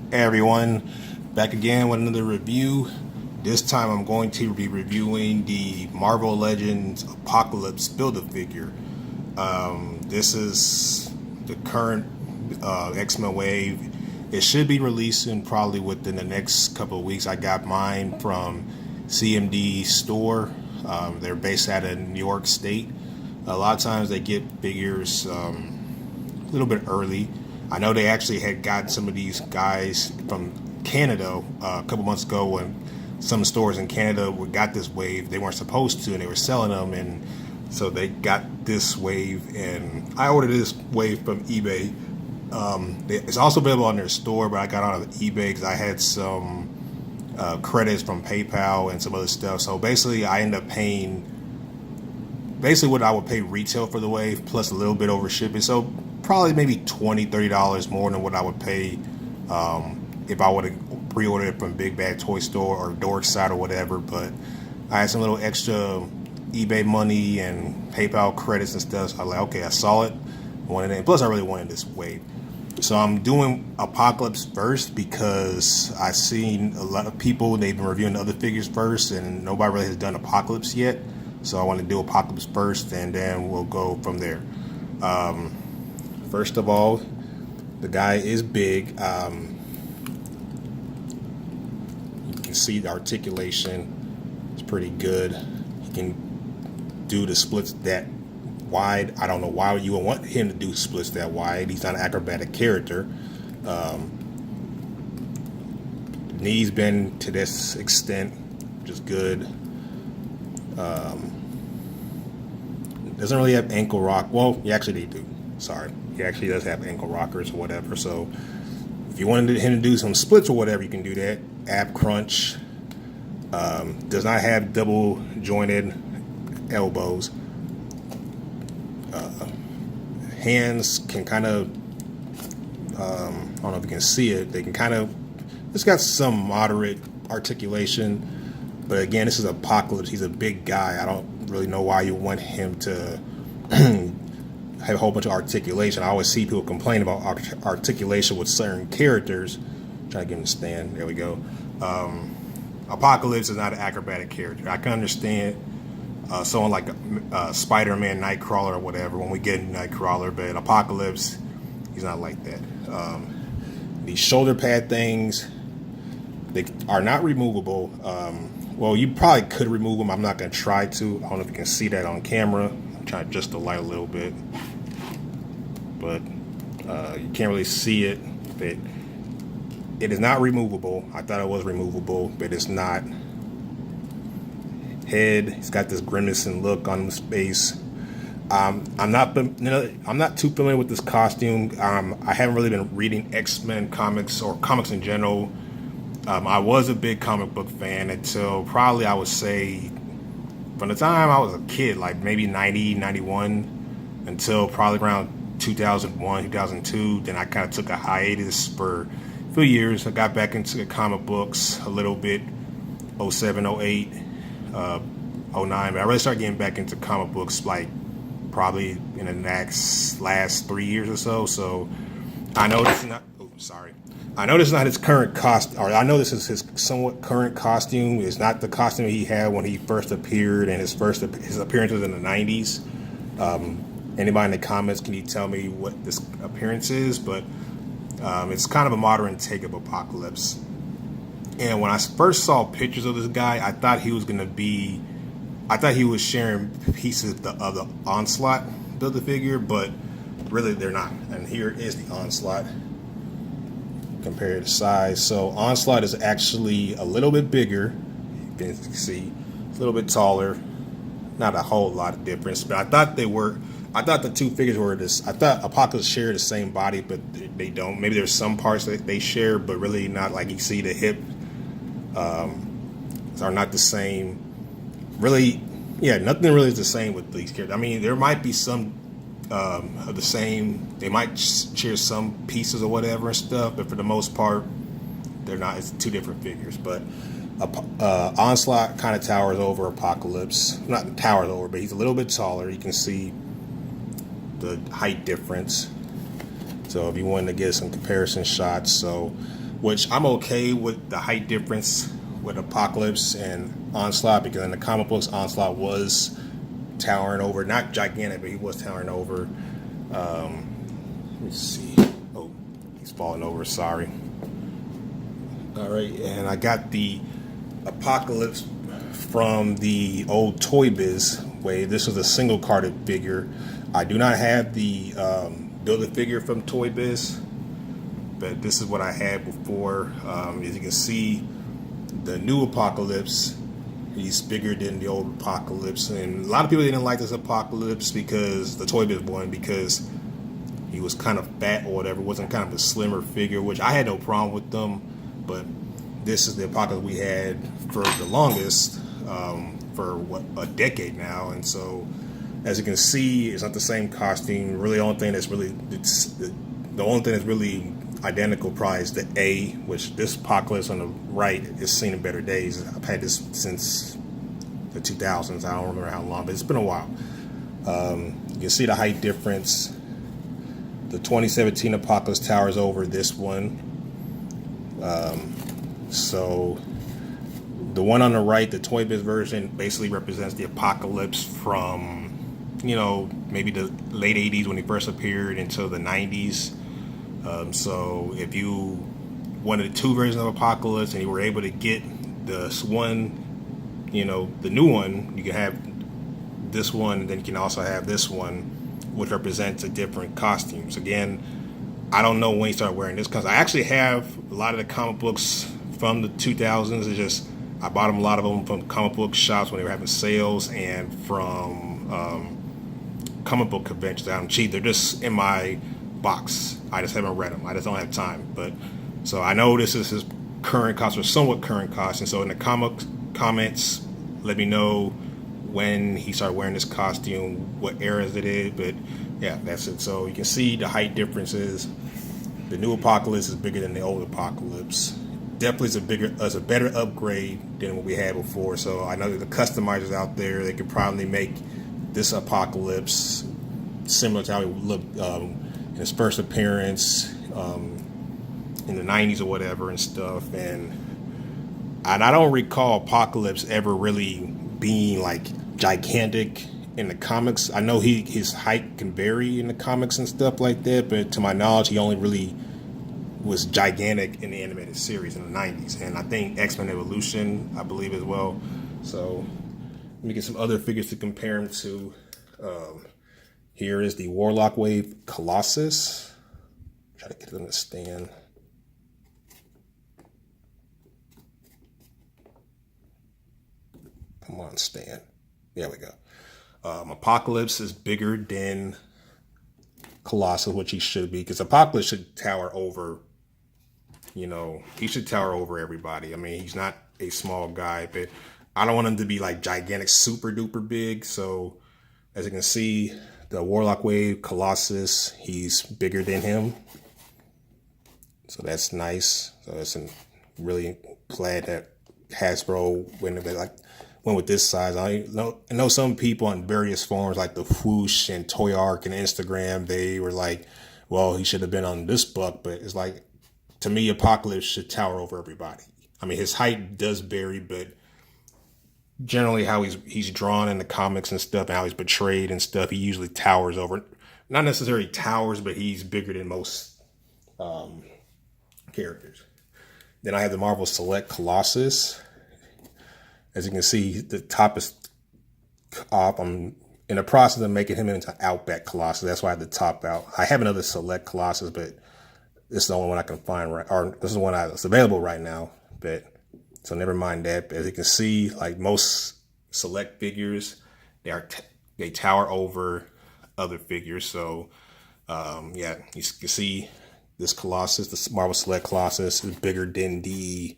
Hey everyone, back again with another review. This time I'm going to be reviewing the Marvel Legends Apocalypse Build-A-Figure. This is the current X-Men wave. It should be releasing probably within the next couple of weeks. I got mine from CMD store. They're based out of New York State. A lot of times they get figures a little bit early. I know they actually had gotten some of these guys from Canada a couple months ago when some stores in Canada got this wave. They weren't supposed to, and they were selling them, and so they got this wave. And I ordered this wave from eBay. It's also available on their store, but I got on eBay because I had some credits from PayPal and some other stuff. So basically, I ended up paying basically what I would pay retail for the wave plus a little bit over shipping. So probably maybe $20-$30 more than what I would pay if I would have pre-ordered it from Big Bad Toy Store or Dorkside or whatever. But I had some little extra eBay money and PayPal credits and stuff. So I was like, okay, I saw it, wanted it, and plus I really wanted this wave. So I'm doing Apocalypse first because I've seen a lot of people, they've been reviewing the other figures first, and nobody really has done Apocalypse yet. So I want to do Apocalypse first, and then we'll go from there. First of all, the guy is big. You can see the articulation is pretty good. He can do the splits that wide. I don't know why you would want him to do splits that wide. He's not an acrobatic character. Knees bend to this extent, which is good. Doesn't really have ankle rock. Well, actually they do. Sorry. He actually does have ankle rockers or whatever. So if you wanted him to do some splits or whatever, you can do that. Ab crunch. Does not have double jointed elbows. Hands can kind of, I don't know if you can see it. They can kind of, it's got some moderate articulation. But again, this is Apocalypse. He's a big guy. I don't really know why you want him to have a whole bunch of articulation. I always see people complain about articulation with certain characters. Try to get him to stand. There we go. Apocalypse is not an acrobatic character. I can understand someone like Spider-Man, Nightcrawler, or whatever when we get into Nightcrawler, but Apocalypse, he's not like that. These shoulder pad things, they are not removable. Well, you probably could remove them. I'm not going to try to. I don't know if you can see that on camera. I'm trying to adjust the light a little bit. But you can't really see it. But it is not removable. I thought it was removable, but it's not. Head, he's got this grimacing look on his face. I'm not too familiar with this costume. I haven't really been reading X-Men comics or comics in general. I was a big comic book fan until probably I would say from the time I was a kid, like maybe 90, 91, until probably around 2001, 2002. Then I kind of took a hiatus for a few years. I got back into comic books a little bit, 07, 08, 09. But I really started getting back into comic books like probably in the last 3 years or so. So I know this is not, I know this is not his current costume, or I know this is his somewhat current costume. It's not the costume he had when he first appeared, and his appearance was in the 90s. Anybody in the comments, can you tell me what this appearance is? But it's kind of a modern take of Apocalypse. And when I first saw pictures of this guy, I thought he was sharing pieces of the Onslaught Build-A-Figure, but really they're not. And here is the Onslaught. Compare the size. So Onslaught is actually a little bit bigger. You can see it's a little bit taller. Not a whole lot of difference, but I thought the two figures were this. I thought Apocalypse shared the same body, but they don't. Maybe there's some parts that they share, but really not. Like you see the hip are not the same. Really, yeah, nothing really is the same with these characters. I mean, there might be some of the same. They might share some pieces or whatever and stuff, but for the most part, they're not. It's two different figures. But Onslaught kind of towers over Apocalypse. Not towers over, but he's a little bit taller. You can see the height difference. So if you wanted to get some comparison shots, so which I'm okay with the height difference with Apocalypse and Onslaught, because in the comic books, Onslaught was towering over, not gigantic, but he was towering over. Let me see. Oh, he's falling over. Sorry. All right, and I got the Apocalypse from the old Toy Biz wave. This was a single carded figure. I do not have the Build-A-Figure from Toy Biz, but this is what I had before. As you can see, the new Apocalypse, he's bigger than the old Apocalypse, and a lot of people didn't like this Apocalypse because the Toy Biz one, because he was kind of fat or whatever, wasn't kind of a slimmer figure, which I had no problem with them. But this is the Apocalypse we had for the longest, for what, a decade now. And so, as you can see, it's not the same costume. Really, the only thing that's really identical probably is the A, which this Apocalypse on the right is seen in better days. I've had this since the 2000s. I don't remember how long, but it's been a while. You can see the height difference. The 2017 Apocalypse towers over this one. So the one on the right, the Toy Biz version, basically represents the Apocalypse from, maybe the late 80s when he first appeared until the 90s. So if you wanted two versions of Apocalypse and you were able to get this one, the new one, you can have this one, and then you can also have this one, which represents a different costumes. Again, I don't know when he started wearing this, because I actually have a lot of the comic books from the 2000s. It's just I bought them, a lot of them from comic book shops when they were having sales, and from comic book conventions out on cheap. They're just in my box. I just haven't read them. I just don't have time. But so I know this is his current costume, or somewhat current costume. So in the comments, let me know when he started wearing this costume, what eras it is. But yeah, that's it. So you can see the height differences. The new Apocalypse is bigger than the old Apocalypse. Definitely is a better upgrade than what we had before. So I know that the customizers out there, they could probably make this Apocalypse similar to how he looked in his first appearance in the 90s or whatever and stuff. And I don't recall Apocalypse ever really being like gigantic in the comics. I know his height can vary in the comics and stuff like that, but to my knowledge, he only really was gigantic in the animated series in the 90s. And I think X-Men Evolution, I believe, as well. So let me get some other figures to compare him to. Here is the Warlock Wave Colossus. Try to get it on the stand. Come on, stand. There we go. Apocalypse is bigger than Colossus, which he should be, because Apocalypse should tower over, he should tower over everybody. I mean, he's not a small guy, but I don't want him to be like gigantic, super duper big. So as you can see, the Warlock Wave Colossus, he's bigger than him. So that's nice. So I'm really glad that Hasbro went with this size. I know some people on various forums like the Whoosh and Toy Arc and Instagram, they were like, well, he should have been on this book. But it's like, to me, Apocalypse should tower over everybody. I mean, his height does vary, but generally how he's drawn in the comics and stuff, and how he's portrayed and stuff, he usually towers over. Not necessarily towers, but he's bigger than most characters. Then I have the Marvel Select Colossus. As you can see, the top is off. I'm in the process of making him into Outback Colossus. That's why I have the top out. I have another Select Colossus, but this is the only one I can find, or this is the one that's available right now. But so never mind that. But as you can see, like most Select figures, they tower over other figures. So yeah, you can see this Colossus, the Marvel Select Colossus, is bigger than the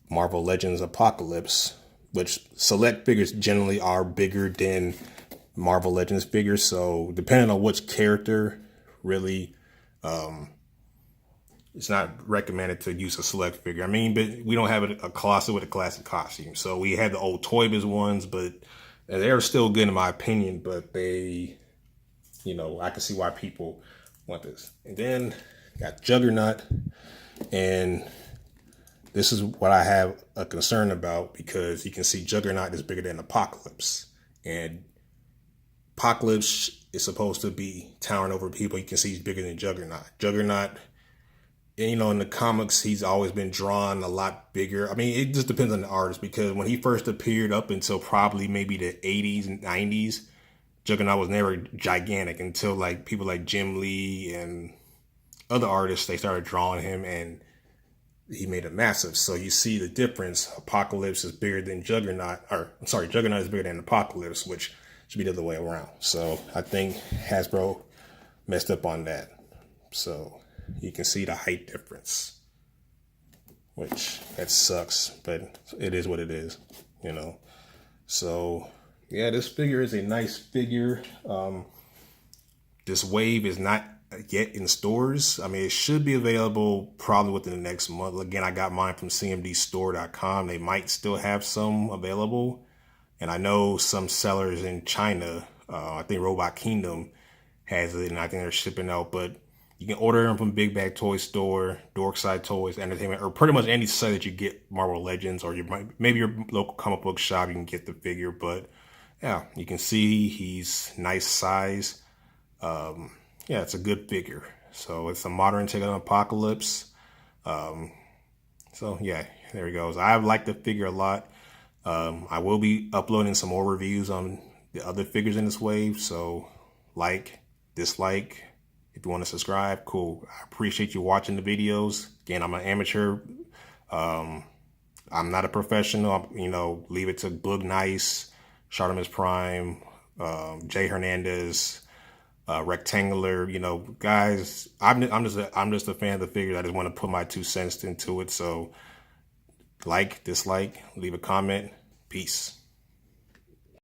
Marvel Legends Apocalypse, which Select figures generally are bigger than Marvel Legends figures. So depending on which character, really, it's not recommended to use a Select figure. I mean, but we don't have a Colossus with a classic costume. So we had the old Toy Biz ones, but they're still good in my opinion. But they, I can see why people want this. And then got Juggernaut. And this is what I have a concern about, because you can see Juggernaut is bigger than Apocalypse. And Apocalypse is supposed to be towering over people. You can see he's bigger than Juggernaut. Juggernaut, you know, in the comics, he's always been drawn a lot bigger. I mean, it just depends on the artist, because when he first appeared up until probably maybe the 80s and 90s, Juggernaut was never gigantic until like people like Jim Lee and other artists, they started drawing him and he made it massive. So you see the difference. Apocalypse is bigger than Juggernaut, or I'm sorry, Juggernaut is bigger than Apocalypse, which should be the other way around. So I think Hasbro messed up on that. So you can see the height difference, which that sucks, but it is what it is, you know. So yeah, this figure is a nice figure. This wave is not yet in stores. I mean, it should be available probably within the next month. Again, I got mine from cmdstore.com. They might still have some available. And I know some sellers in China, I think Robot Kingdom has it, and I think they're shipping out. But you can order them from Big Bag Toy Store, Dorkside Toys, Entertainment, or pretty much any site that you get Marvel Legends, or maybe your local comic book shop, you can get the figure. But yeah, you can see he's nice size. Yeah, it's a good figure. So it's a modern take on Apocalypse. So yeah, there he goes. I like the figure a lot. I will be uploading some more reviews on the other figures in this wave. So like, dislike. If you want to subscribe, cool. I appreciate you watching the videos. Again, I'm an amateur. I'm not a professional. You know, leave it to Boog Nice, Shartimus Prime, Jay Hernandez, Rectangular. You know, guys, I'm just a fan of the figures. I just want to put my 2 cents into it. So like, dislike, leave a comment. Peace.